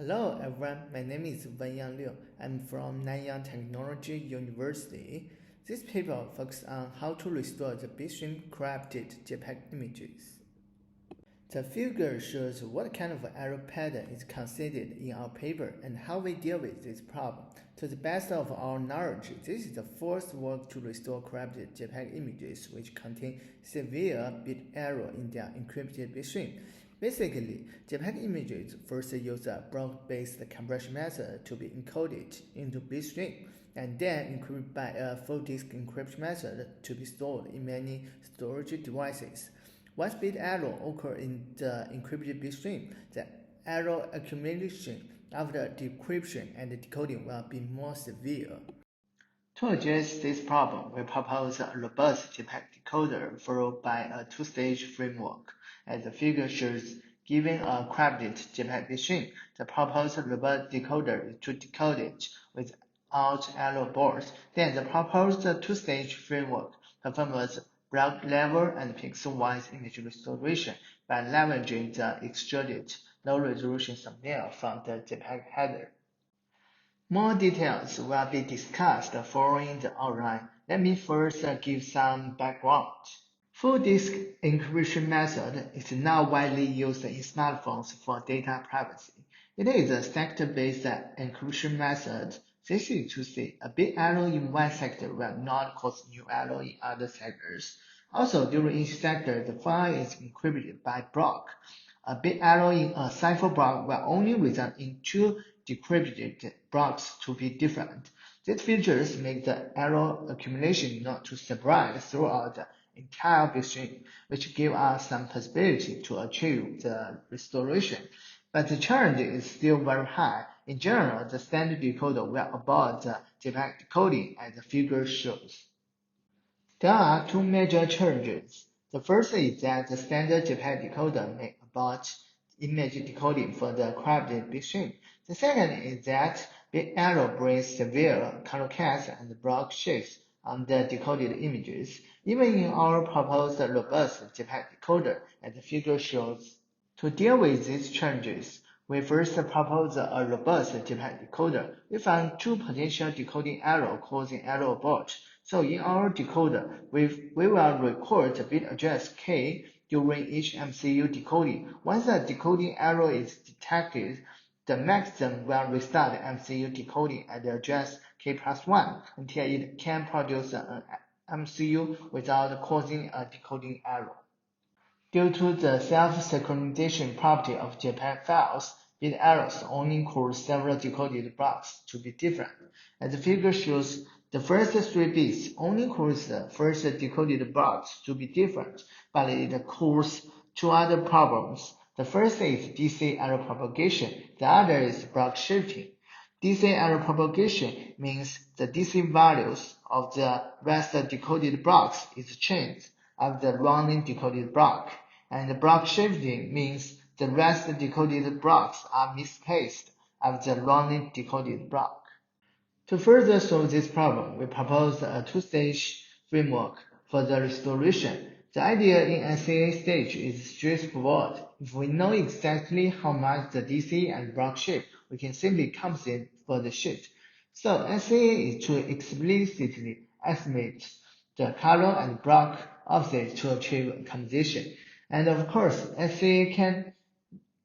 Hello everyone, my name is Wenyang Liu. I'm from Nanyang Technology University. This paper focuses on how to restore the Bitstream-Corrupted JPEG images. The figure shows what kind of error pattern is considered in our paper and how we deal with this problem. To the best of our knowledge, this is the first work to restore corrupted JPEG images which contain severe bit error in their encrypted bitstream. Basically, JPEG images first use a block-based compression method to be encoded into bitstream, and then encrypted by a full disk encryption method to be stored in many storage devices. Once bit error occurs in the encrypted bitstream, the error accumulation after decryption and decoding will be more severe. To address this problem, we propose a robust JPEG decoder followed by a two-stage framework. As the figure shows, given a corrupted JPEG bitstream, the proposed robust decoder is to decode it without error bars. Then the proposed two-stage framework performs block level and pixel-wise image restoration by leveraging the extruded low-resolution thumbnail from the JPEG header. More details will be discussed following the outline. Let me first give some background. Full disk encryption method is now widely used in smartphones for data privacy. It is a sector-based encryption method. This is to say, a bit error in one sector will not cause new error in other sectors. Also, during each sector, the file is encrypted by block. A bit error in a cipher block will only result in two decrypted blocks to be different. These features make the error accumulation not too spread throughout the entire bitstream, which give us some possibility to achieve the restoration. But the challenge is still very high. In general, the standard decoder will abort the JPEG decoding as the figure shows. There are two major challenges. The first is that the standard JPEG decoder may abort image decoding for the corrupted bitstream. The second is that bit error brings severe color casts and block shifts on the decoded images, even in our proposed robust JPEG decoder, as the figure shows. To deal with these challenges, we first proposed a robust JPEG decoder. We found two potential decoding errors causing error abort. So in our decoder, we will record the bit address K during each MCU decoding. Once the decoding error is detected, the mechanism will restart the MCU decoding at the address K+1 until it can produce an MCU without causing a decoding error. Due to the self-synchronization property of JPEG files, bit errors only cause several decoded blocks to be different. As the figure shows, the first three bits only cause the first decoded blocks to be different, but it causes two other problems. The first is DC error propagation, the other is block shifting. DC error propagation means the DC values of the rest decoded blocks is changed of the running decoded block, and block shifting means the rest decoded blocks are misplaced of the running decoded block. To further solve this problem, we propose a two-stage framework for the restoration. The idea in SCA stage is straightforward. If we know exactly how much the DC and block shift, we can simply compensate for the shift. So SCA is to explicitly estimate the color and block offset to achieve compensation. And of course, SCA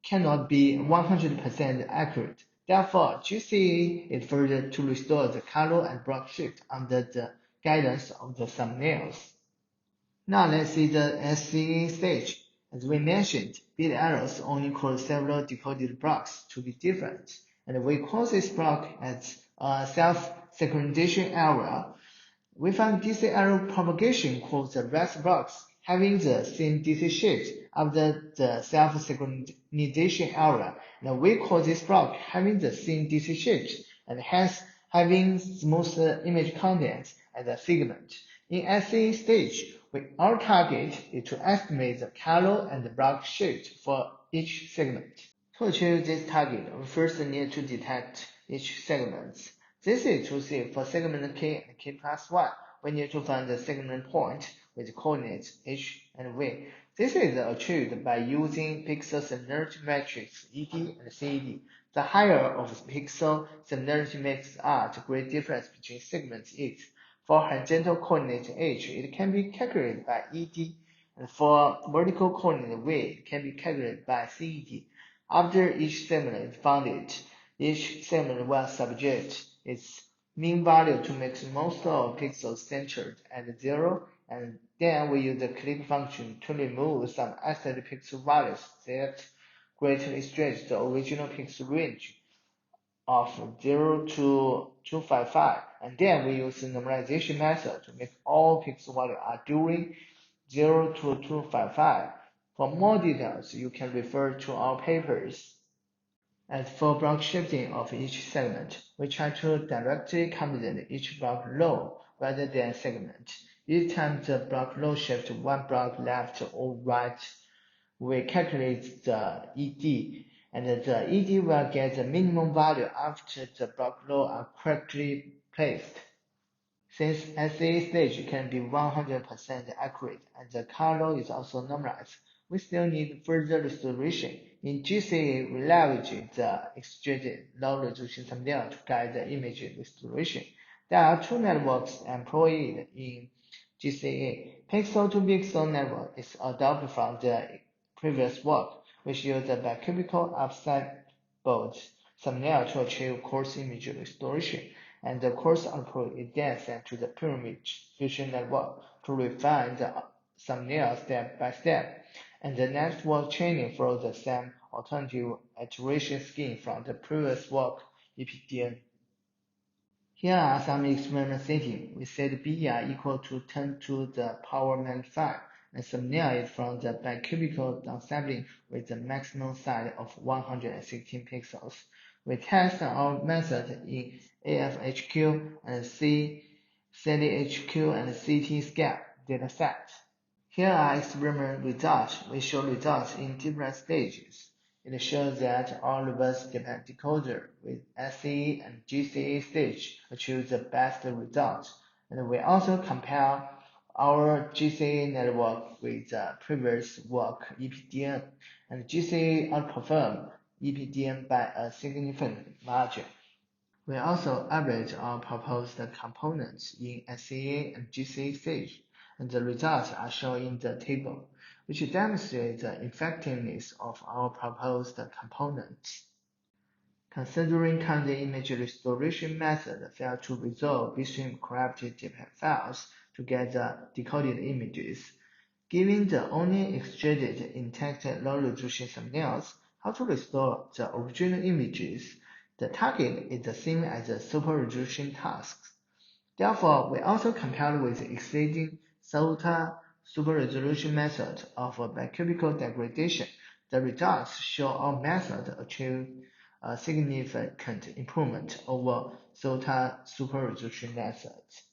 cannot be 100% accurate. Therefore, GCA is further to restore the color and block shift under the guidance of the thumbnails. Now let's see the SCA stage. As we mentioned, bit errors only cause several decoded blocks to be different, and we call this block as a self-synchronization error. We found DC error propagation causes the rest blocks having the same DC shift after the self-synchronization error, and we call this block having the same DC shift and hence having smooth image content as a segment. In SCA stage, our target is to estimate the color and the block shift for each segment. To achieve this target, we first need to detect each segment. This is to say for segment K and K+1, we need to find the segment point with coordinates H and V. This is achieved by using pixel similarity matrix ED and CED. The higher of the pixel similarity makes out a great difference between segments X. For horizontal coordinate H, it can be calculated by ED, and for vertical coordinate V, it can be calculated by CED. After each segment is founded, each segment will subject its mean value to make most of pixels centered at 0, and then we use the click function to remove some excess pixel values that greatly stretch the original pixel range of 0 to 255, and then we use the normalization method to make all pixel values are during 0 to 255. For more details, you can refer to our papers. As for block shifting of each segment, we try to directly complement each block row rather than segment. Each time the block row shifts one block left or right, we calculate the ED, and the ED will get the minimum value after the block rows are correctly placed. Since SAA stage can be 100% accurate and the color is also normalized, we still need further restoration. In GCA, we leverage the extruded low-resolution thumbnail to guide the image restoration. There are two networks employed in GCA. Pixel-to-pixel network is adopted from the previous work, which used the bicubical upside bolt thumbnail to achieve coarse image restoration, and the coarse output is then sent to the pyramid fusion network to refine the thumbnail step by step, and the network training follows the same alternative iteration scheme from the previous work EPDN. Here are some experiment settings. We set BER equal to 10 to the power -5, and thumbnail is from the bicubical downsampling with the maximum size of 116 pixels. We test our method in AFHQ and CDHQ and CT scale datasets. Here are experiment results. We show results in different stages. It shows that our reverse JPEG decoder with SAA and GCA stage achieves the best results. And we also compare our GCA network with the previous work EPDN, and GCA outperformed EPDN by a significant margin. We also average our proposed components in SAA and GCA stage, and the results are shown in the table, which demonstrates the effectiveness of our proposed components. Considering current image restoration method failed to resolve Bitstream-Corrupted JPEG files to get the decoded images, given the only extruded intact low-resolution thumbnails, how to restore the original images? The target is the same as the super-resolution tasks. Therefore, we also compared with the existing SOTA super-resolution method of bicubical degradation. The results show our method achieved a significant improvement over SOTA super-resolution methods.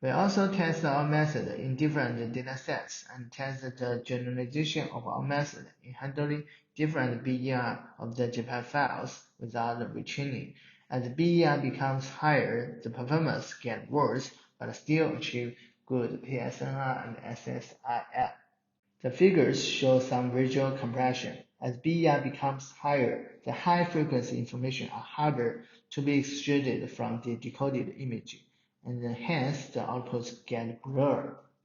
We also test our method in different datasets and test the generalization of our method in handling different BER of the JPEG files without retraining. As BER becomes higher, the performance gets worse, but still achieve good PSNR and SSIL. The figures show some visual compression. As BER becomes higher, the high-frequency information are harder to be extruded from the decoded image, and hence the outputs get blurred.